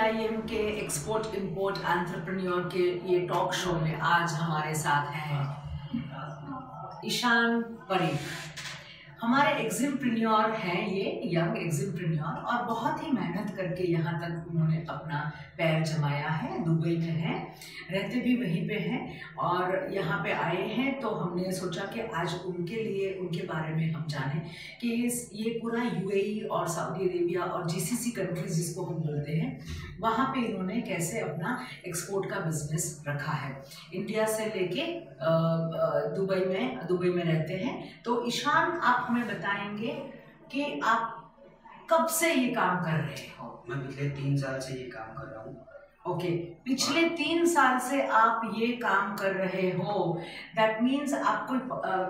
PIM के export import entrepreneur के ये टॉक शो में आज हमारे साथ हैं ईशान परीख। हमारे एग्जिमप्रेन्योर हैं, ये यंग एग्जिमप्रेन्योर, और बहुत ही मेहनत करके यहाँ तक उन्होंने अपना पैर जमाया है। दुबई में हैं, रहते भी वहीं पे हैं और यहाँ पे आए हैं। तो हमने सोचा कि आज उनके लिए उनके बारे में हम जानें कि ये पूरा UAE और सऊदी अरेबिया और GCC कंट्रीज जिसको हम बोलते हैं, वहाँ पे इन्होंने कैसे अपना एक्सपोर्ट का बिजनेस रखा है। इंडिया से लेके दुबई में रहते हैं। तो ईशान, आप हमें बताएंगे कि आप कब से ये काम कर रहे हो? मैं पिछले 3 साल से ये काम कर रहा हूँ। ओके, पिछले 3 साल से आप ये काम कर रहे हो। दैट मीन्स आप कोई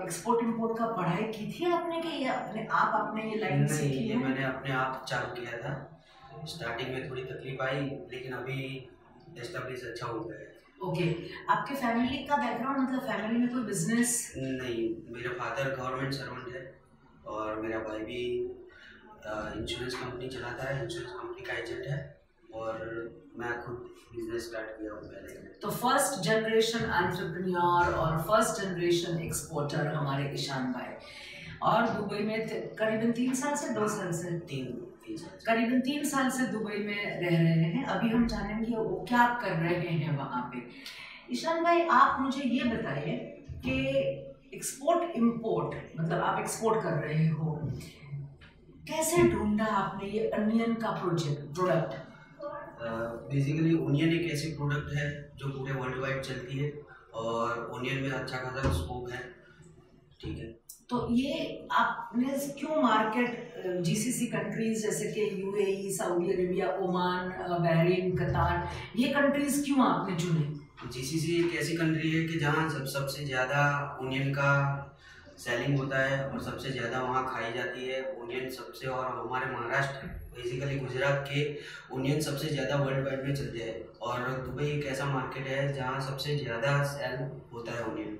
एक्सपोर्ट इंपोर्ट का पढ़ाई की थी आपने, कि ये अपने आप आपने ये लाइन सीखी है? मैंने अपने आप चालू किया था। स्टार्टिंग में थोड़ी तकलीफ आई, लेकिन अभी एस्टेब्लिश अच्छा हो गया है। ओके, आपके फैमिली का बैकग्राउंड, मतलब फैमिली में कोई बिजनेस? नहीं, मेरा फादर गवर्नमेंट सर्वेंट है और मेरा भाई भी इंश्योरेंस कंपनी चलाता है, इंश्योरेंस कंपनी का एजेंट है, और मैं खुद बिजनेस स्टार्ट किया हूँ पहले। तो फर्स्ट जनरेशन एंटरप्रेन्योर और फर्स्ट जनरेशन एक्सपोर्टर हमारे ईशान भाई, और दुबई में करीबन 3 साल से 2 साल से करीबन 3 साल से दुबई में रह रहे हैं। अभी हम जानेंगे वो क्या कर रहे हैं वहाँ पे। ईशान भाई, आप मुझे ये बताइए कि एक्सपोर्ट इंपोर्ट, मतलब आप एक्सपोर्ट कर रहे हो, कैसे ढूंढा आपने ये अनियन का प्रोडक्ट? बेसिकली ओनियन एक ऐसी प्रोडक्ट है जो पूरे वर्ल्ड वाइड चलती है और ओनियन में अच्छा खासा स्कोप है। ठीक है, तो ये आपने क्यों मार्केट GCC कंट्रीज जैसे कि UAE, Saudi Arabia, Oman, Bahrain, कतार, ये कंट्रीज क्यों आपने चुने? GCC एक ऐसी कंट्री है कि जहाँ सबसे ज़्यादा ओनियन का सेलिंग होता है और सबसे ज़्यादा वहाँ खाई जाती है ओनियन सबसे। और हमारे महाराष्ट्र, बेसिकली गुजरात के ओनियन सबसे ज़्यादा वर्ल्ड वाइड में चलते हैं। और दुबई एक ऐसा मार्केट है जहाँ सबसे ज़्यादा सेल होता है ओनियन।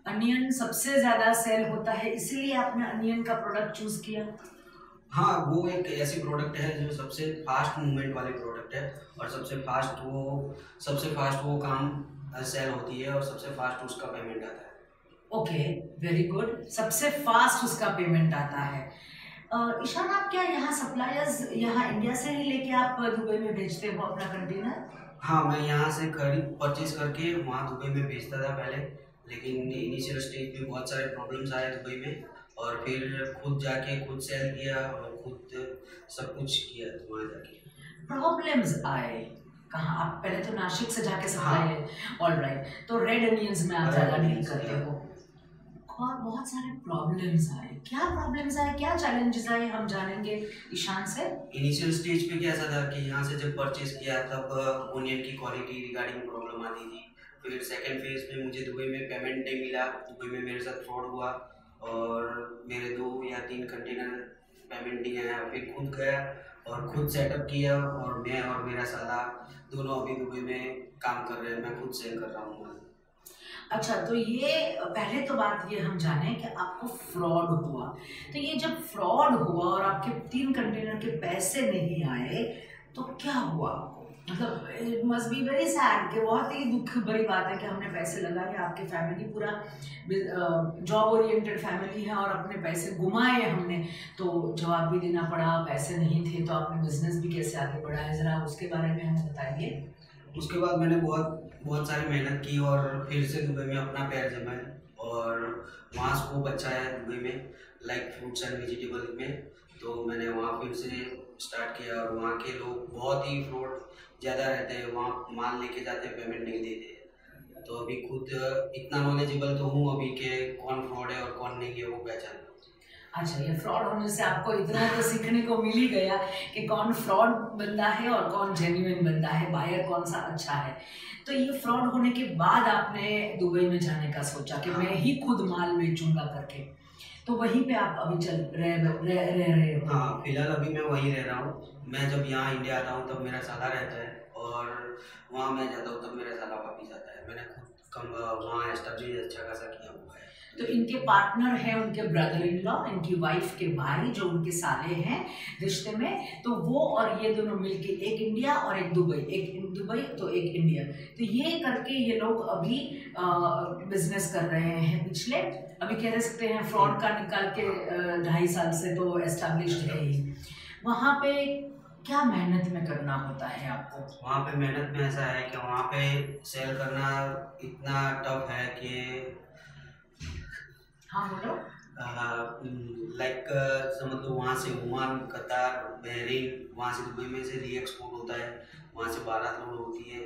अनियन सबसे ज़्यादा सेल होता है, इसीलिए आपने अनियन का प्रोडक्ट चूज़ किया? हाँ, वो एक ऐसी प्रोडक्ट है जो सबसे फास्ट मूवमेंट वाली प्रोडक्ट है और सबसे फास्ट वो काम सेल होती है और सबसे फास्ट उसका पेमेंट आता है। Okay, very good. सबसे फास्ट उसका पेमेंट आता है। ईशान, आप क्या यहाँ सप्लायर्स यहाँ इंडिया से ही लेके आप दुबई में भेजते हो अपना कंटेनर? हाँ, मैं यहाँ से परचेज करके वहाँ दुबई में भेजता था पहले, लेकिन इनिशियल स्टेज में बहुत सारे प्रॉब्लम्स आए दुबई में, और फिर खुद जाके खुद सेल किया और खुद सब कुछ किया वहाँ जाके। प्रॉब्लम्स आए कहाँ? आप पहले तो नासिक से जाके सप्लाई ले। ऑलराइट, तो रेड अनियंस में आप ज़्यादा डील करते हो और बहुत सारे प्रॉब्लम्स आए। क्या प्रॉब्लम्स आए, क्या चैलेंजेस आए, हम जानेंगे ईशान से। इनिशियल स्टेज पे कैसा था कि यहाँ से जब परचेज किया तब ओनियन की क्वालिटी रिगार्डिंग प्रॉब्लम आती थी। फिर सेकंड फेज में मुझे दुबई में पेमेंट नहीं मिला, दुबई में मेरे साथ फ्रॉड हुआ और मेरे 2 या 3 कंटेनर पेमेंट नहीं आया। फिर खुद गया और खुद सेटअप किया, और मैं और मेरा साला दोनों अभी दुबई में काम कर रहे हैं। मैं खुद सेल कर रहा हूँ। अच्छा, तो ये पहले तो बात ये हम जाने कि आपको फ्रॉड हुआ। तो ये जब फ्रॉड हुआ और आपके 3 कंटेनर के पैसे नहीं आए, तो क्या हुआ आपको? मतलब it must be very sad, कि बहुत ही दुख भरी बात है कि हमने पैसे लगाए, आपके फैमिली पूरा जॉब ओरिएंटेड फैमिली है और अपने पैसे घुमाए हमने, तो जवाब भी देना पड़ा, पैसे नहीं थे, तो आपने बिजनेस भी कैसे आगे बढ़ाया, ज़रा उसके बारे में हमें बताइए। उसके बाद मैंने बहुत सारी मेहनत की और फिर से दुबई में अपना पैर जमाया और वहाँ स्कोप अच्छा है दुबई में, लाइक फ्रूट्स एंड वेजिटेबल में। तो मैंने वहाँ फिर से स्टार्ट किया और वहाँ के लोग बहुत ही फ्रॉड ज़्यादा रहते हैं। वहाँ माल लेके जाते हैं, पेमेंट नहीं देते। तो अभी खुद इतना नॉलेजेबल तो हूँ अभी के कौन फ्रॉड है और कौन नहीं है वो पहचान। अच्छा, ये फ्रॉड होने से आपको इतना तो सीखने को मिल ही गया कि कौन फ्रॉड बंदा है और कौन जेन्युइन बंदा है, बायर कौन सा अच्छा है। तो ये फ्रॉड होने के बाद आपने दुबई में जाने का सोचा कि मैं ही खुद माल बेचूंगा करके, तो वहीं पे आप अभी चल रहे हो? हाँ, फिलहाल अभी मैं वहीं रह रहा हूँ। मैं जब यहाँ इंडिया आता हूँ तब मेरा साला रहता है और वहाँ मैं जाता हूँ तब मेरा साला वापिस आता है। मैंने खुद वहाँ एस्टेब्लिश अच्छा खासा किया हुआ है। तो इनके पार्टनर है उनके ब्रदर इन लॉ, इनकी वाइफ के भाई जो उनके साले हैं रिश्ते में, तो वो और ये दोनों मिलके, एक इंडिया और एक दुबई, एक दुबई तो एक इंडिया, तो ये करके ये लोग अभी बिजनेस कर रहे हैं पिछले, अभी कह सकते हैं फ्रॉड का निकाल के 2.5 साल से तो एस्टैब्लिश्ड है ही। वहाँ पे क्या मेहनत में करना होता है आपको? वहाँ पे मेहनत में ऐसा है कि वहाँ पे सेल करना इतना टफ है कि हाँ बोलो। लाइक समझ लो वहाँ से ओमान, कतार, बहरीन, वहाँ से दुबई में से री एक्सपोर्ट होता है, वहाँ से 12 लोड होती है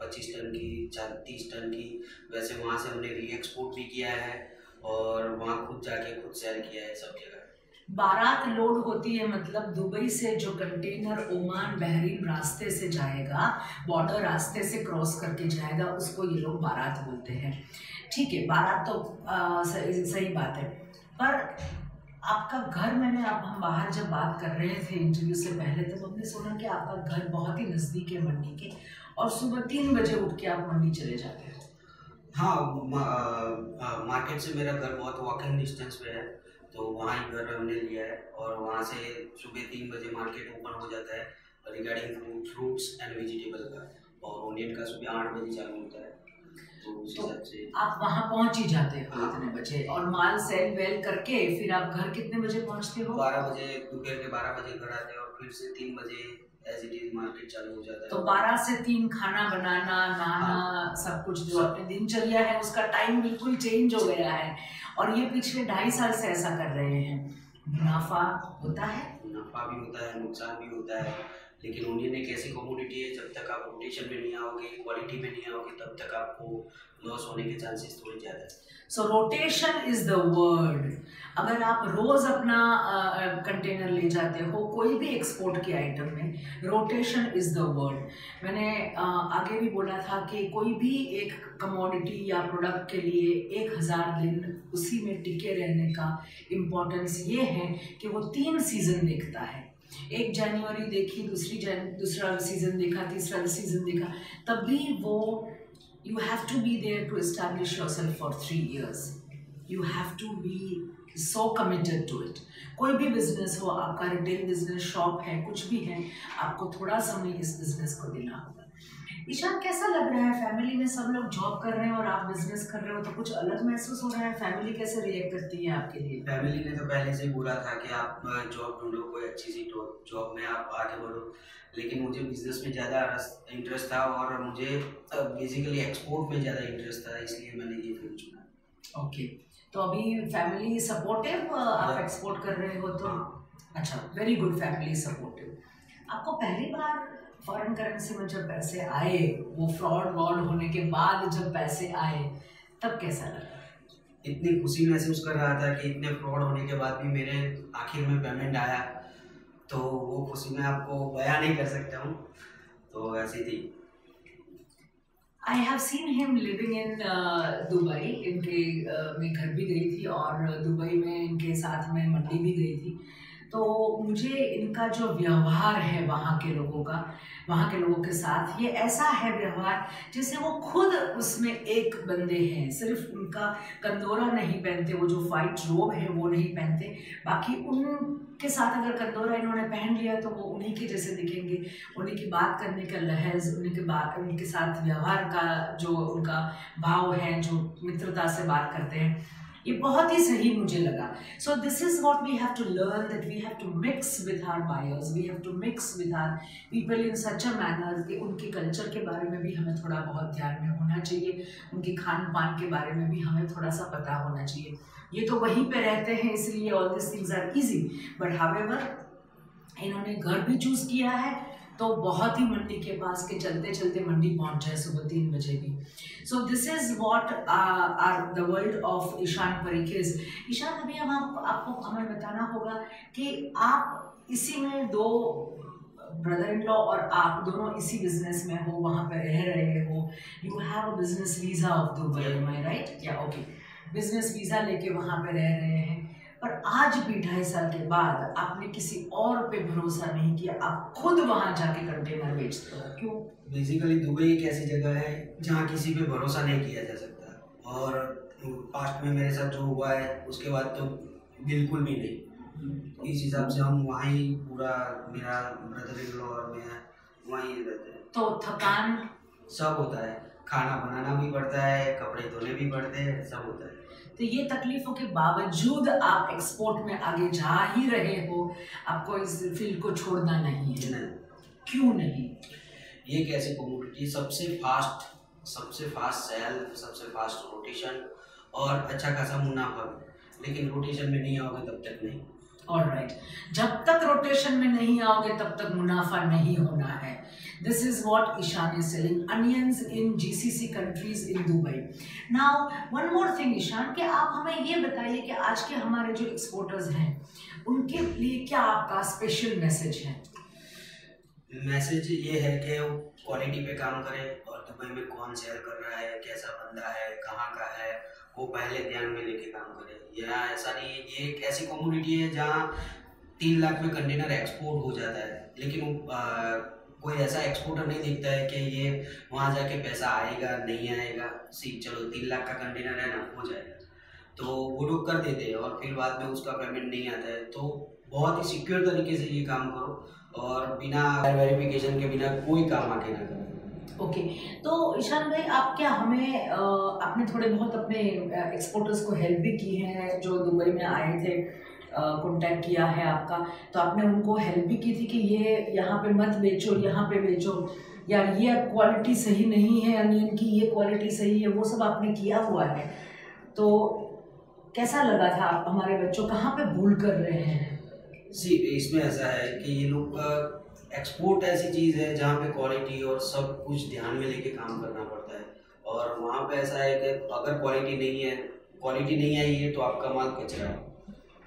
25 टन की, 30 टन की, वैसे वहाँ से हमने री एक्सपोर्ट भी किया है और वहाँ खुद जाके खुद सेल किया है सब जगह। 12 लोड होती है, मतलब दुबई से जो कंटेनर ओमान बहरीन रास्ते से जाएगा, बॉर्डर रास्ते से क्रॉस करके जाएगा, उसको ये लोग बारात बोलते हैं। ठीक है, बारात तो सही बात है, पर आपका घर, मैंने अब हम बाहर जब बात कर रहे थे इंटरव्यू से पहले, तब हमने सुना कि आपका घर बहुत ही नज़दीक है मंडी के और सुबह 3 बजे उठ के आप मंडी चले जाते हो। हाँ, मार्केट से मेरा घर बहुत वॉकिंग डिस्टेंस पे है, तो वहाँ ही घर हमने लिया है और वहाँ से सुबह 3 बजे मार्केट ओपन हो जाता है रिगार्डिंग फ्रूट्स एंड वेजिटेबल का, और ओनियन का सुबह 8 बजे चालू होता है। तो उस हिसाब से आप वहाँ पहुँच ही जाते हो हाँ। इतने बजे, और माल सेल वेल करके फिर आप घर कितने बजे पहुँचते हो? 12 बजे, दोपहर के 12 बजे घर आते हैं और फिर से 3 बजे एज इट इज मार्केट चालू हो जाता है। तो 12 से 3 खाना बनाना, नहाना, सब कुछ जो अपनी दिनचर्या है उसका टाइम बिल्कुल चेंज हो गया है, और ये पिछले 2.5 साल से ऐसा कर रहे हैं। मुनाफा होता है? मुनाफा भी होता है, नुकसान भी होता है, लेकिन ओनियन एक ऐसी कमोडिटी है, जब तक आप रोटेशन में नहीं आओगे, क्वालिटी में नहीं आओगे, तब तक आपको लॉस होने के चांसेस थोड़े ज़्यादा है। सो रोटेशन इज द वर्ड। अगर आप रोज अपना कंटेनर ले जाते हो कोई भी एक्सपोर्ट के आइटम में, रोटेशन इज द वर्ड। मैंने आगे भी बोला था कि कोई भी एक कमोडिटी या प्रोडक्ट के लिए 1000 दिन उसी में टिके रहने का इम्पोर्टेंस ये है कि वो 3 सीजन देखता है। 1 जनवरी देखी, दूसरा सीजन देखा, तीसरा सीजन देखा, तभी वो you have to be there to establish yourself for 3 years. You have to be so committed to it. कोई भी बिजनेस हो, आपका रिटेल बिजनेस, शॉप है, कुछ भी है, आपको थोड़ा समय इस बिजनेस को देना होगा। ईशान, कैसा लग रहा है? फैमिली में सब लोग जॉब कर रहे हैं और आप बिजनेस कर रहे हो, तो कुछ अलग महसूस हो रहा है? फैमिली कैसे रिएक्ट करती है आपके लिए? फैमिली ने तो पहले से ही बोला था कि आप जॉब ढूंढो, कोई अच्छी सी जॉब में आप आगे बढ़ो, लेकिन मुझे बिजनेस में ज़्यादा इंटरेस्ट था और मुझे बेसिकली एक्सपोर्ट में ज़्यादा इंटरेस्ट था, इसलिए मैंने ये फील्ड चुना। ओके, तो अभी फैमिली सपोर्टिव, आप एक्सपोर्ट कर रहे हो तो? अच्छा, वेरी गुड, फैमिली सपोर्टिव। आपको पहली बार फॉरेन करेंसी में जब पैसे आए, वो फ्रॉड होने के बाद जब पैसे आए, तब कैसा लगा? इतनी खुशी महसूस कर रहा था कि इतने फ्रॉड होने के बाद भी मेरे आखिर में पेमेंट आया, तो वो खुशी मैं आपको बयां नहीं कर सकता हूँ, तो ऐसी थी। I have seen him living in Dubai. इनके मैं घर भी गई थी और दुबई में इनके साथ में मंडी भी गई थी, तो मुझे इनका जो व्यवहार है वहाँ के लोगों का, वहाँ के लोगों के साथ, ये ऐसा है व्यवहार जैसे वो खुद उसमें एक बंदे हैं। सिर्फ उनका कंदोरा नहीं पहनते, वो जो वाइट रोब है वो नहीं पहनते, बाकी उनके साथ अगर कंदोरा इन्होंने पहन लिया तो वो उन्हीं के जैसे दिखेंगे। उन्हीं की बात करने का लहज, उनके साथ व्यवहार का जो उनका भाव है, जो मित्रता से बात करते हैं, ये बहुत ही सही मुझे लगा। So this is what we have to learn, that we have to mix with our buyers, we have to mix with our people in such a manner कि उनके कल्चर के बारे में भी हमें थोड़ा बहुत ध्यान में होना चाहिए, उनके खान पान के बारे में भी हमें थोड़ा सा पता होना चाहिए। ये तो वहीं पे रहते हैं इसलिए all this things are easy, but however इन्होंने घर भी चूज़ किया है तो बहुत ही मंडी के पास के चलते चलते मंडी पहुंच जाए सुबह 3 बजे भी। So this is what are the world of Ishan Parikh is. Ishan, अभी आपको हमें बताना होगा कि आप इसी में 2 ब्रदर इन लॉ और आप दोनों इसी बिजनेस में हो, वहाँ पे रह रहे हो, you have a business visa of Dubai, am I right? या ओके, बिजनेस वीज़ा लेके वहाँ पे रह रहे हैं, पर आज भी 2.5 साल के बाद आपने किसी और पे भरोसा नहीं किया, आप खुद वहाँ जाके कंटेनर बेचते हो, क्यों? बेसिकली दुबई एक ऐसी जगह है जहाँ किसी पे भरोसा नहीं किया जा सकता, और पास्ट में मेरे साथ जो हुआ है उसके बाद तो बिल्कुल भी नहीं। इस हिसाब से हम वहाँ ही पूरा, मेरा ब्रदर इन लॉ और मैं वहीं रहते हैं। तो थकान सब होता है, खाना बनाना भी पड़ता है, कपड़े धोने भी पड़ते हैं, सब होता है। तो ये तकलीफों के बावजूद आप एक्सपोर्ट में आगे जा ही रहे हो, आपको इस फील्ड को छोड़ना नहीं है। नहीं। क्यों नहीं? ये एक ऐसी कम्युनिटी, सबसे फास्ट सेल, सबसे फास्ट रोटेशन और अच्छा खासा मुनाफा, लेकिन रोटेशन में नहीं आओगे तब तक नहीं। ऑलराइट, जब तक रोटेशन में नहीं आओगे तब तक मुनाफा नहीं होना है। This is what Ishan is selling onions in GCC countries in Dubai. Now one more thing Ishan, कि आप हमें ये बताइए कि आज के हमारे जो एक्सपोर्टर्स हैं उनके लिए क्या आपका स्पेशल मैसेज है? मैसेज ये है कि वो क्वालिटी पे काम करें और दुबई में कौन सेल कर रहा है, कैसा बंदा है, कहाँ का है, वो पहले ध्यान में लेके काम करें। यहाँ ऐसा नहीं है, ये एक ऐसी कम्युनिटी है जहाँ 3 लाख में कंटेनर एक्सपोर्ट हो जाता है, लेकिन कोई ऐसा एक्सपोर्टर नहीं दिखता है कि ये वहाँ जाके पैसा आएगा नहीं आएगा, चलो 3 लाख का कंटेनर है ना, हो जाएगा, तो वो लोग कर देते हैं और फिर बाद में उसका पेमेंट नहीं आता है। तो बहुत ही सिक्योर तरीके से ये काम करो और बिना वेरिफिकेशन के बिना कोई काम आगे ना करो। ओके, तो ईशान भाई आप क्या हमें आपने थोड़े बहुत अपने एक्सपोर्टर्स को हेल्प भी की है जो दुबई में आए थे, कांटेक्ट किया है आपका, तो आपने उनको हेल्प भी की थी कि ये यहाँ पे मत बेचो, यहाँ पे बेचो, या ये क्वालिटी सही नहीं है अनियन की, ये क्वालिटी सही है, वो सब आपने किया हुआ है। तो कैसा लगा था? आप हमारे बच्चों कहाँ पे भूल कर रहे हैं? इसमें ऐसा है कि ये लोग एक्सपोर्ट ऐसी चीज़ है जहाँ पे क्वालिटी और सब कुछ ध्यान में लेके काम करना पड़ता है, और वहाँ पे ऐसा है कि अगर क्वालिटी नहीं आई है तो आपका माल कचरा है।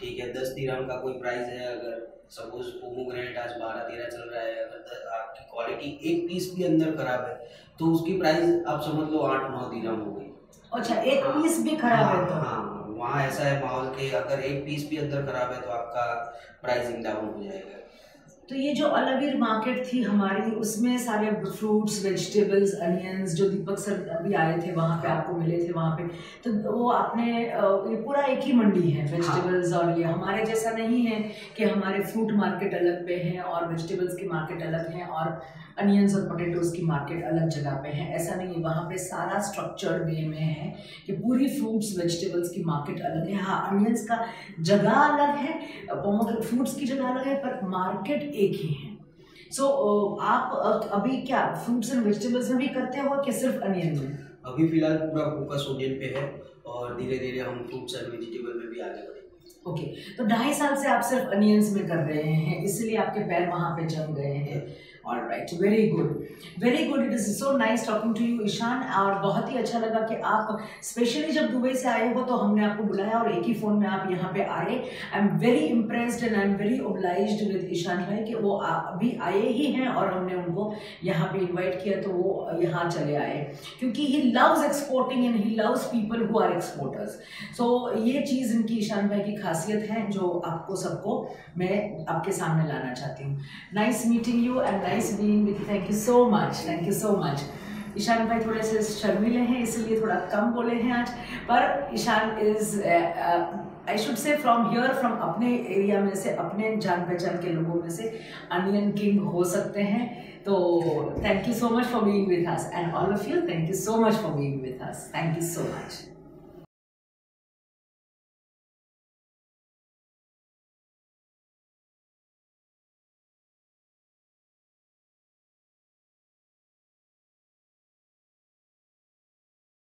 ठीक है, 10 दिरहम का कोई प्राइस है, अगर सपोज पोमोग्रेनेट आज 12-13 चल रहा है, अगर आपकी क्वालिटी एक पीस भी अंदर खराब है तो उसकी प्राइस आप समझ लो 8-9 दिरहम हो गई। अच्छा, एक पीस भी खराब है तो? हाँ, वहाँ ऐसा है माहौल के अगर एक पीस भी अंदर खराब है तो आपका प्राइसिंग डाउन हो जाएगा। तो ये जो अलवीर मार्केट थी हमारी, उसमें सारे फ्रूट्स, वेजिटेबल्स, अनियंस, जो दीपक सर अभी आए थे वहाँ पे आपको मिले थे वहाँ पे, तो वो आपने ये पूरा एक ही मंडी है वेजिटेबल्स? हाँ। और ये हमारे जैसा नहीं है कि हमारे फ्रूट मार्केट अलग पे हैं और वेजिटेबल्स की मार्केट अलग हैं और अनियंस और पोटैटोज़ की मार्केट अलग जगह पे है, ऐसा नहीं है। वहाँ पे सारा स्ट्रक्चर्ड वे में है कि पूरी फ्रूट्स वेजिटेबल्स की मार्केट अलग है। हाँ, अनियंस का जगह अलग है, फ्रूट्स की जगह अलग है, पर मार्केट एक ही है। सो आप अभी क्या फ्रूट्स एंड वेजिटेबल्स में भी करते हो कि सिर्फ अनियन में? अभी फिलहाल पूरा फोकस अनियन पे है और धीरे धीरे हम फ्रूट्स एंड वेजिटेबल में भी आगे बढ़ेंगे। ओके, तो 2.5 साल से आप सिर्फ अनियंस में कर रहे हैं, इसलिए आपके पैर वहाँ पे जम गए हैं। Alright, very good, it is so nice talking to you Ishan. और बहुत ही अच्छा लगा कि आप स्पेशली जब दुबई से आए हो तो हमने आपको बुलाया और एक ही फ़ोन में आप यहाँ पे आए। I am very impressed and I am very obliged with Ishan भाई कि वो अभी आए ही हैं और हमने उनको यहाँ पे इन्वाइट किया तो वो यहाँ चले आए, क्योंकि he loves exporting and he loves people who are exporters. So ये चीज़ इनकी ईशान भाई की खासियत है जो आपको सबको मैं आपके सामने लाना चाहती हूँ। Nice meeting you and nice being with, thank you so much. Ishan भाई थोड़े से शर्मीले हैं इसलिए थोड़ा कम बोले हैं आज, पर Ishan is I should say from अपने एरिया में से, अपने जान पहचान के लोगों में से अनियन किंग हो सकते हैं। तो thank you so much for being with us and all of you, thank you so much for being with us, thank you so much.